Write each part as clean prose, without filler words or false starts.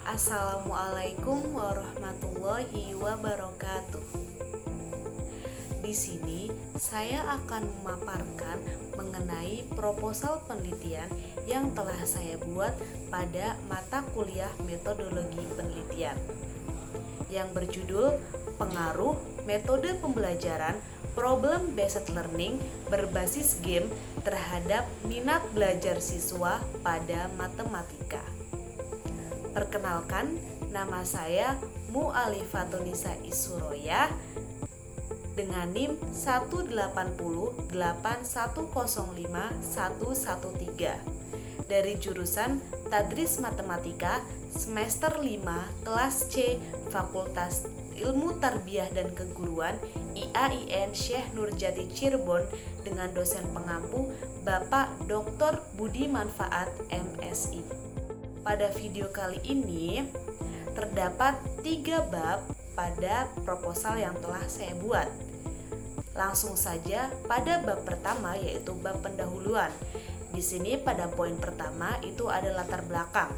Assalamualaikum warahmatullahi wabarakatuh. Di sini saya akan memaparkan mengenai proposal penelitian yang telah saya buat pada mata kuliah metodologi penelitian yang berjudul Pengaruh Metode Pembelajaran Problem Based Learning berbasis game terhadap minat belajar siswa pada matematika. Perkenalkan, nama saya Mu'alifatunisa Isuroyah dengan NIM 18081051113 dari jurusan Tadris Matematika semester 5 kelas C Fakultas Ilmu Tarbiyah dan Keguruan IAIN Syekh Nurjati Cirebon dengan dosen pengampu Bapak Dr. Budi Manfaat MSI. Pada video kali ini terdapat 3 bab pada proposal yang telah saya buat. Langsung saja pada bab pertama, yaitu bab pendahuluan. Di sini pada poin pertama itu ada latar belakang.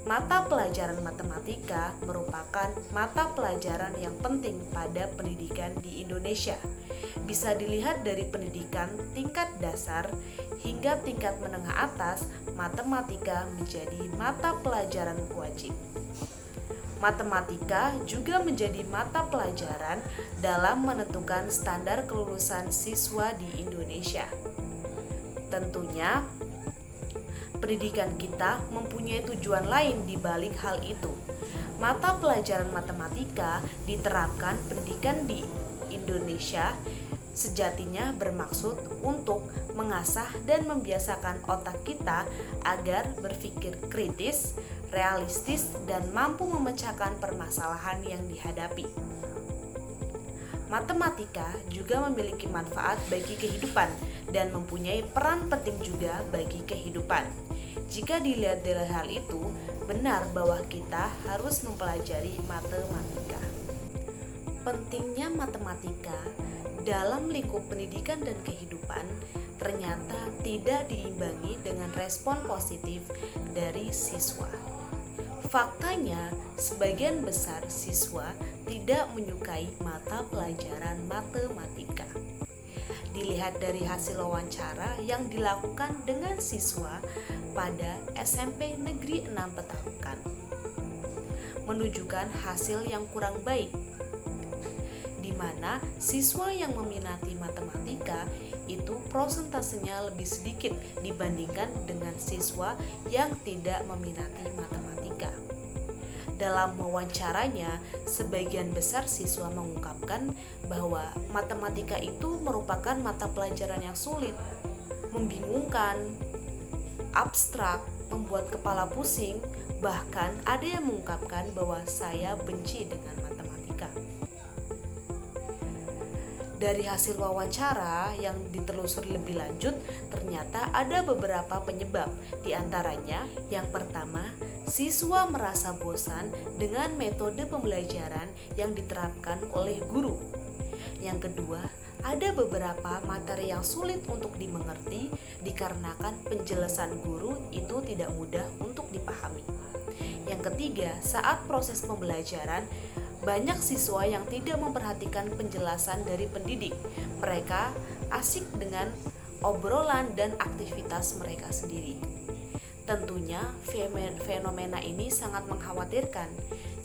Mata pelajaran matematika merupakan mata pelajaran yang penting pada pendidikan di Indonesia. Bisa dilihat dari pendidikan tingkat dasar hingga tingkat menengah atas, matematika menjadi mata pelajaran wajib. Matematika juga menjadi mata pelajaran dalam menentukan standar kelulusan siswa di Indonesia. Tentunya, pendidikan kita mempunyai tujuan lain di balik hal itu. Mata pelajaran matematika diterapkan pendidikan di Indonesia sejatinya bermaksud untuk mengasah dan membiasakan otak kita agar berpikir kritis, realistis, dan mampu memecahkan permasalahan yang dihadapi. Matematika juga memiliki manfaat bagi kehidupan dan mempunyai peran penting juga bagi kehidupan. Jika dilihat dari hal itu, benar bahwa kita harus mempelajari matematika. Pentingnya matematika dalam lingkup pendidikan dan kehidupan ternyata tidak diimbangi dengan respon positif dari siswa. Faktanya, sebagian besar siswa tidak menyukai mata pelajaran matematika. Dilihat dari hasil wawancara yang dilakukan dengan siswa pada SMP Negeri 6 Petarukan, menunjukkan hasil yang kurang baik, di mana siswa yang meminati matematika itu prosentasenya lebih sedikit dibandingkan dengan siswa yang tidak meminati matematika. Dalam wawancaranya, sebagian besar siswa mengungkapkan bahwa matematika itu merupakan mata pelajaran yang sulit, membingungkan, abstrak, membuat kepala pusing, bahkan ada yang mengungkapkan bahwa saya benci dengan matematika. Dari hasil wawancara yang ditelusuri lebih lanjut, ternyata ada beberapa penyebab. Di antaranya, yang pertama, siswa merasa bosan dengan metode pembelajaran yang diterapkan oleh guru. Yang kedua, ada beberapa materi yang sulit untuk dimengerti dikarenakan penjelasan guru itu tidak mudah untuk dipahami. Yang ketiga, saat proses pembelajaran, banyak siswa yang tidak memperhatikan penjelasan dari pendidik. Mereka asik dengan obrolan dan aktivitas mereka sendiri. Tentunya fenomena ini sangat mengkhawatirkan.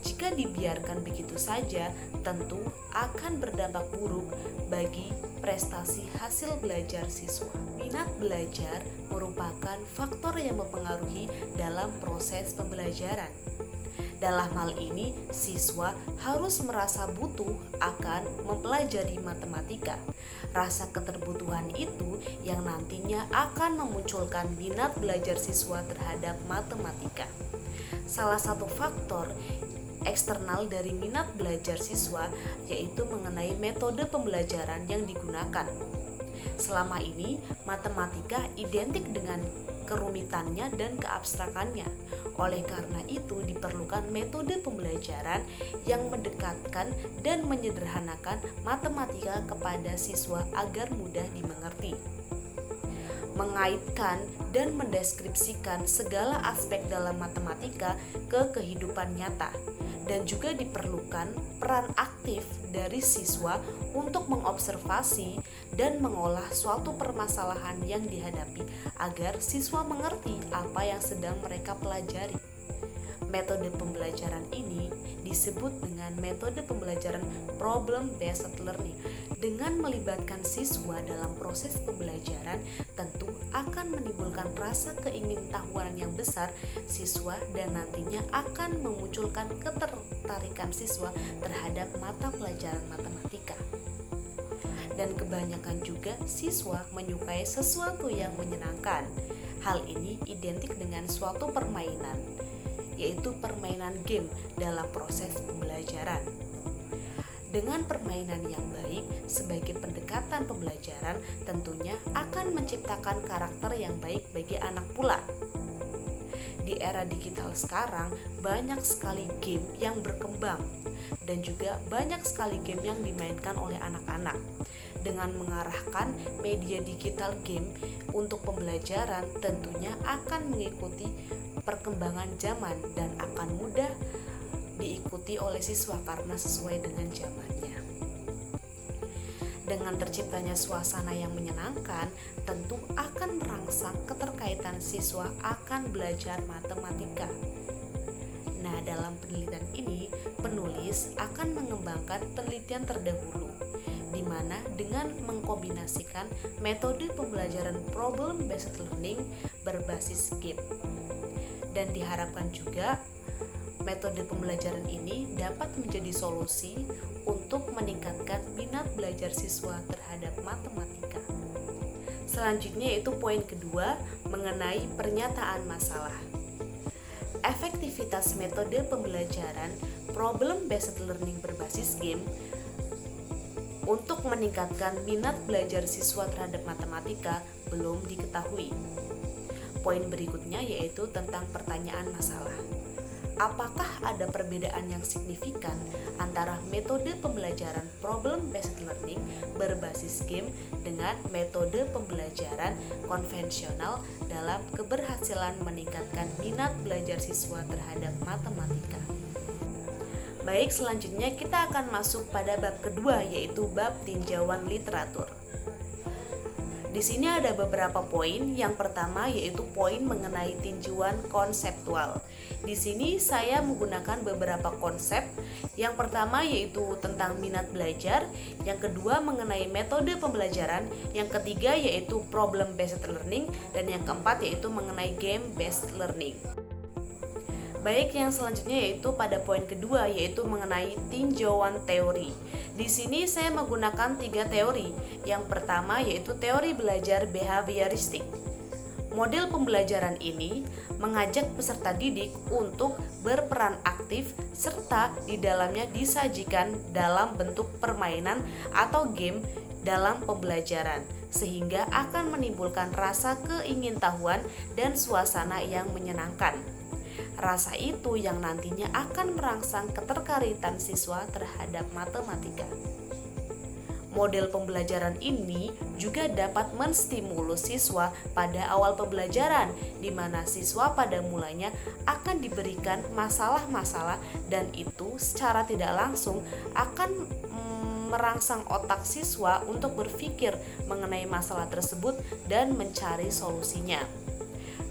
Jika dibiarkan begitu saja, tentu akan berdampak buruk bagi prestasi hasil belajar siswa. Minat belajar merupakan faktor yang mempengaruhi dalam proses pembelajaran. Dalam hal ini, siswa harus merasa butuh akan mempelajari matematika. Rasa keterbutuhan itu yang nantinya akan memunculkan minat belajar siswa terhadap matematika. Salah satu faktor eksternal dari minat belajar siswa yaitu mengenai metode pembelajaran yang digunakan. Selama ini, matematika identik dengan kerumitannya dan keabstrakannya. Oleh karena itu, diperlukan metode pembelajaran yang mendekatkan dan menyederhanakan matematika kepada siswa agar mudah dimengerti. mengaitkan dan mendeskripsikan segala aspek dalam matematika ke kehidupan nyata. Dan juga diperlukan peran aktif dari siswa untuk mengobservasi dan mengolah suatu permasalahan yang dihadapi agar siswa mengerti apa yang sedang mereka pelajari. Metode pembelajaran ini disebut dengan metode pembelajaran problem-based learning. Dengan melibatkan siswa dalam proses pembelajaran, tentu akan menimbulkan rasa keingintahuan yang besar siswa dan nantinya akan memunculkan ketertarikan siswa terhadap mata pelajaran matematika. Dan kebanyakan juga siswa menyukai sesuatu yang menyenangkan. Hal ini identik dengan suatu permainan, yaitu permainan game dalam proses pembelajaran. Dengan permainan yang baik sebagai pendekatan pembelajaran tentunya akan menciptakan karakter yang baik bagi anak pula. Di era digital sekarang banyak sekali game yang berkembang dan juga banyak sekali game yang dimainkan oleh anak-anak. Dengan mengarahkan media digital game untuk pembelajaran tentunya akan mengikuti perkembangan zaman dan akan mudah diikuti oleh siswa karena sesuai dengan zamannya. Dengan terciptanya suasana yang menyenangkan, tentu akan merangsang keterkaitan siswa akan belajar matematika. Nah, dalam penelitian ini, penulis akan mengembangkan penelitian terdahulu, di mana dengan mengkombinasikan metode pembelajaran problem-based learning berbasis game. Dan diharapkan juga metode pembelajaran ini dapat menjadi solusi untuk meningkatkan minat belajar siswa terhadap matematika. Selanjutnya yaitu poin kedua mengenai pernyataan masalah. Efektivitas metode pembelajaran problem-based learning berbasis game untuk meningkatkan minat belajar siswa terhadap matematika belum diketahui. Poin berikutnya yaitu tentang pertanyaan masalah. Apakah ada perbedaan yang signifikan antara metode pembelajaran problem-based learning berbasis game dengan metode pembelajaran konvensional dalam keberhasilan meningkatkan minat belajar siswa terhadap matematika? Baik, selanjutnya kita akan masuk pada bab kedua, yaitu bab tinjauan literatur. Di sini ada beberapa poin. Yang pertama yaitu poin mengenai tinjauan konseptual. Di sini saya menggunakan beberapa konsep. Yang pertama yaitu tentang minat belajar, yang kedua mengenai metode pembelajaran, yang ketiga yaitu problem based learning, dan yang keempat yaitu mengenai game based learning. Baik, yang selanjutnya yaitu pada poin kedua yaitu mengenai tinjauan teori. Di sini saya menggunakan 3 teori. Yang pertama yaitu teori belajar behavioristik. Model pembelajaran ini mengajak peserta didik untuk berperan aktif serta di dalamnya disajikan dalam bentuk permainan atau game dalam pembelajaran, sehingga akan menimbulkan rasa keingintahuan dan suasana yang menyenangkan. Rasa itu yang nantinya akan merangsang keterkaitan siswa terhadap matematika. Model pembelajaran ini juga dapat menstimulus siswa pada awal pembelajaran, di mana siswa pada mulanya akan diberikan masalah-masalah dan itu secara tidak langsung akan merangsang otak siswa untuk berpikir mengenai masalah tersebut dan mencari solusinya.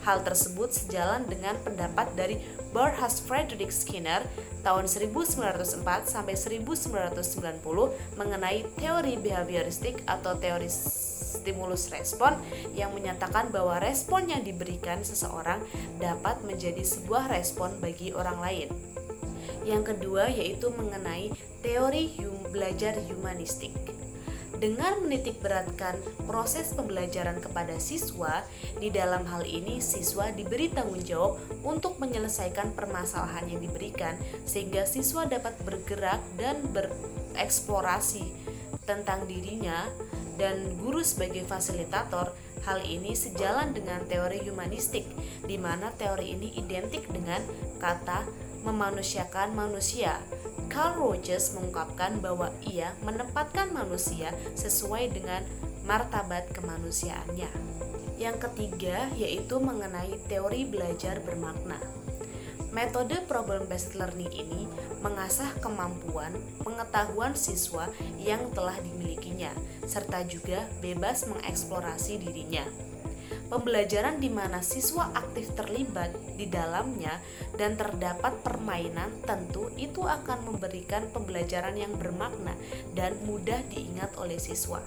Hal tersebut sejalan dengan pendapat dari Burrhus Frederick Skinner tahun 1904 sampai 1990 mengenai teori behavioristik atau teori stimulus respon yang menyatakan bahwa respon yang diberikan seseorang dapat menjadi sebuah respon bagi orang lain. Yang kedua yaitu mengenai teori belajar humanistik. Dengan menitikberatkan proses pembelajaran kepada siswa, di dalam hal ini siswa diberi tanggung jawab untuk menyelesaikan permasalahan yang diberikan, sehingga siswa dapat bergerak dan bereksplorasi tentang dirinya, dan guru sebagai fasilitator. Hal ini sejalan dengan teori humanistik, di mana teori ini identik dengan kata memanusiakan manusia. Carl Rogers mengungkapkan bahwa ia menempatkan manusia sesuai dengan martabat kemanusiaannya. Yang ketiga yaitu mengenai teori belajar bermakna. Metode problem based learning ini mengasah kemampuan pengetahuan siswa yang telah dimilikinya, serta juga bebas mengeksplorasi dirinya. Pembelajaran di mana siswa aktif terlibat di dalamnya dan terdapat permainan, tentu itu akan memberikan pembelajaran yang bermakna dan mudah diingat oleh siswa.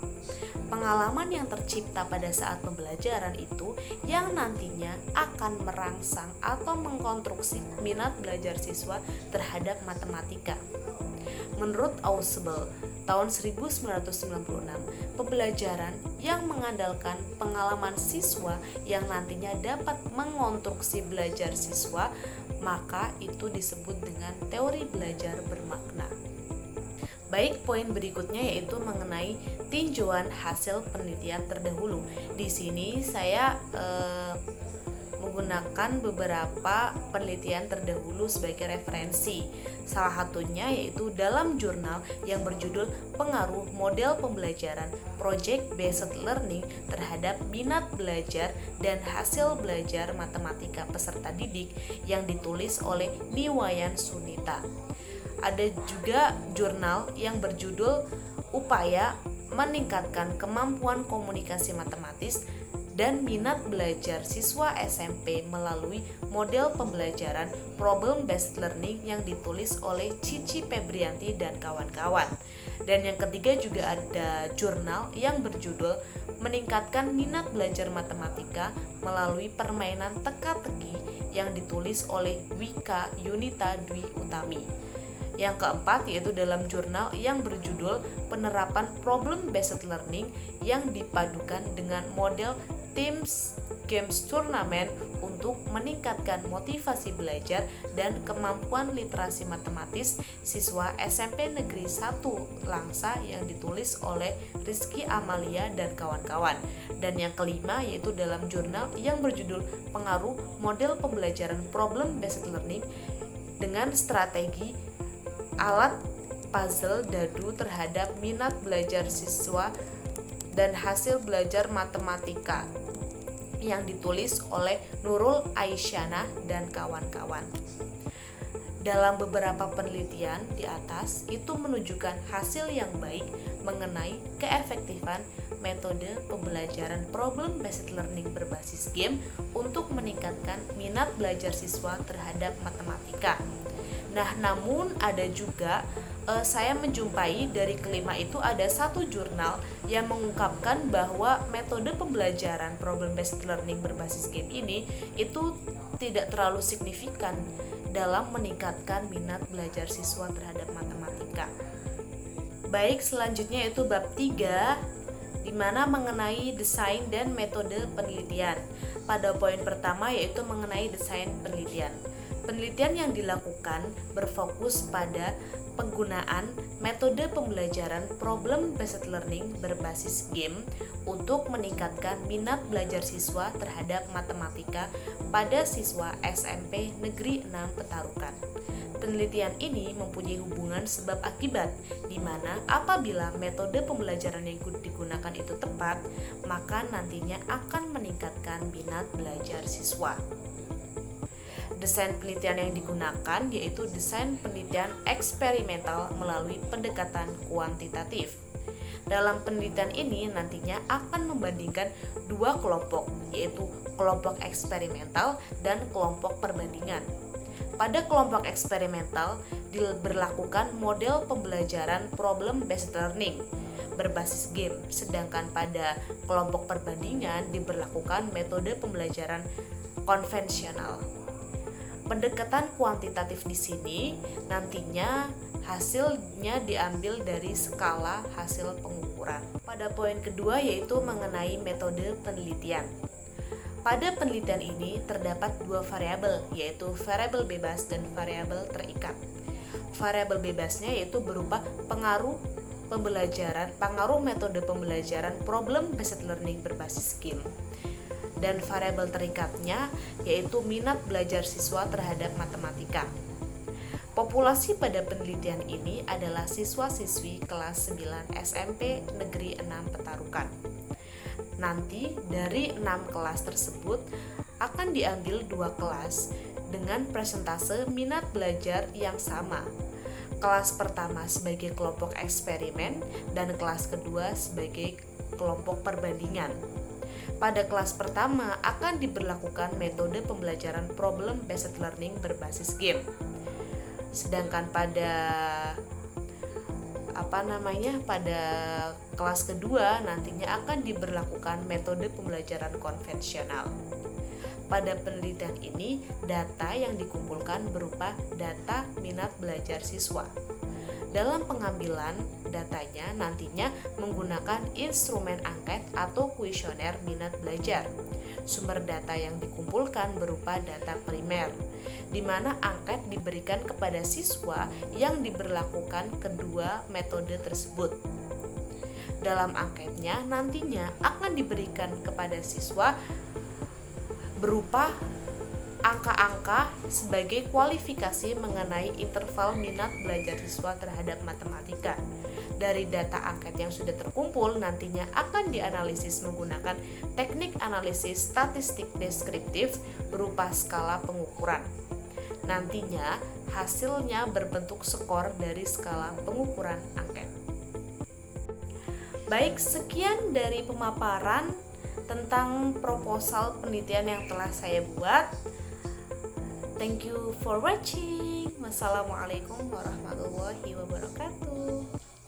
Pengalaman yang tercipta pada saat pembelajaran itu yang nantinya akan merangsang atau mengkonstruksi minat belajar siswa terhadap matematika. Menurut Ausubel, tahun 1996, pembelajaran yang mengandalkan pengalaman siswa yang nantinya dapat mengonstruksi belajar siswa, maka itu disebut dengan teori belajar bermakna. Baik, poin berikutnya yaitu mengenai tinjauan hasil penelitian terdahulu. Di sini saya menggunakan beberapa penelitian terdahulu sebagai referensi. Salah satunya yaitu dalam jurnal yang berjudul Pengaruh Model Pembelajaran Project Based Learning terhadap minat belajar dan hasil belajar matematika peserta didik yang ditulis oleh Niwayan Sunita. Ada juga jurnal yang berjudul Upaya Meningkatkan Kemampuan Komunikasi Matematis dan Minat Belajar Siswa SMP melalui Model Pembelajaran Problem Based Learning yang ditulis oleh Cici Febrianti dan kawan-kawan. Dan yang ketiga juga ada jurnal yang berjudul Meningkatkan Minat Belajar Matematika melalui Permainan Teka-teki yang ditulis oleh Wika Yunita Dwi Utami. Yang keempat yaitu dalam jurnal yang berjudul Penerapan Problem Based Learning yang dipadukan dengan model Teams Games Turnamen untuk meningkatkan motivasi belajar dan kemampuan literasi matematis siswa SMP Negeri 1 Langsa yang ditulis oleh Rizky Amalia dan kawan-kawan. Dan yang kelima yaitu dalam jurnal yang berjudul Pengaruh Model Pembelajaran Problem Based Learning dengan strategi alat puzzle dadu terhadap minat belajar siswa dan hasil belajar matematika yang ditulis oleh Nurul Aisyana dan kawan-kawan. Dalam beberapa penelitian di atas itu menunjukkan hasil yang baik mengenai keefektifan metode pembelajaran problem based learning berbasis game untuk meningkatkan minat belajar siswa terhadap matematika. Nah, namun ada juga saya menjumpai dari kelima itu ada satu jurnal yang mengungkapkan bahwa metode pembelajaran problem based learning berbasis game ini itu tidak terlalu signifikan dalam meningkatkan minat belajar siswa terhadap matematika. Baik, selanjutnya itu bab 3 di mana mengenai desain dan metode penelitian. Pada poin pertama yaitu mengenai desain penelitian. Penelitian yang dilakukan berfokus pada penggunaan metode pembelajaran problem based learning berbasis game untuk meningkatkan minat belajar siswa terhadap matematika pada siswa SMP Negeri 6 Petarukan. Penelitian ini mempunyai hubungan sebab akibat, di mana apabila metode pembelajaran yang digunakan itu tepat, maka nantinya akan meningkatkan minat belajar siswa. Desain penelitian yang digunakan yaitu desain penelitian eksperimental melalui pendekatan kuantitatif. Dalam penelitian ini nantinya akan membandingkan dua kelompok, yaitu kelompok eksperimental dan kelompok perbandingan. Pada kelompok eksperimental diberlakukan model pembelajaran problem based learning berbasis game, sedangkan pada kelompok perbandingan diberlakukan metode pembelajaran konvensional. Pendekatan kuantitatif di sini nantinya hasilnya diambil dari skala hasil pengukuran. Pada poin kedua yaitu mengenai metode penelitian. Pada penelitian ini terdapat dua variabel, yaitu variabel bebas dan variabel terikat. Variabel bebasnya yaitu berupa pengaruh metode pembelajaran problem based learning berbasis game. Dan variabel terikatnya yaitu minat belajar siswa terhadap matematika. Populasi pada penelitian ini adalah siswa-siswi kelas 9 SMP Negeri 6 Petarukan. Nanti dari 6 kelas tersebut akan diambil 2 kelas dengan presentase minat belajar yang sama. Kelas pertama sebagai kelompok eksperimen dan kelas kedua sebagai kelompok perbandingan. Pada kelas pertama akan diberlakukan metode pembelajaran problem based learning berbasis game. Sedangkan pada pada kelas kedua nantinya akan diberlakukan metode pembelajaran konvensional. Pada penelitian ini, data yang dikumpulkan berupa data minat belajar siswa. Dalam pengambilan datanya nantinya menggunakan instrumen angket atau kuesioner minat belajar. Sumber data yang dikumpulkan berupa data primer, di mana angket diberikan kepada siswa yang diberlakukan kedua metode tersebut. Dalam angketnya nantinya akan diberikan kepada siswa berupa angka-angka sebagai kualifikasi mengenai interval minat belajar siswa terhadap matematika. Dari data angket yang sudah terkumpul nantinya akan dianalisis menggunakan teknik analisis statistik deskriptif berupa skala pengukuran. Nantinya hasilnya berbentuk skor dari skala pengukuran angket. Baik, sekian dari pemaparan tentang proposal penelitian yang telah saya buat. Thank you for watching. Wassalamualaikum warahmatullahi wabarakatuh.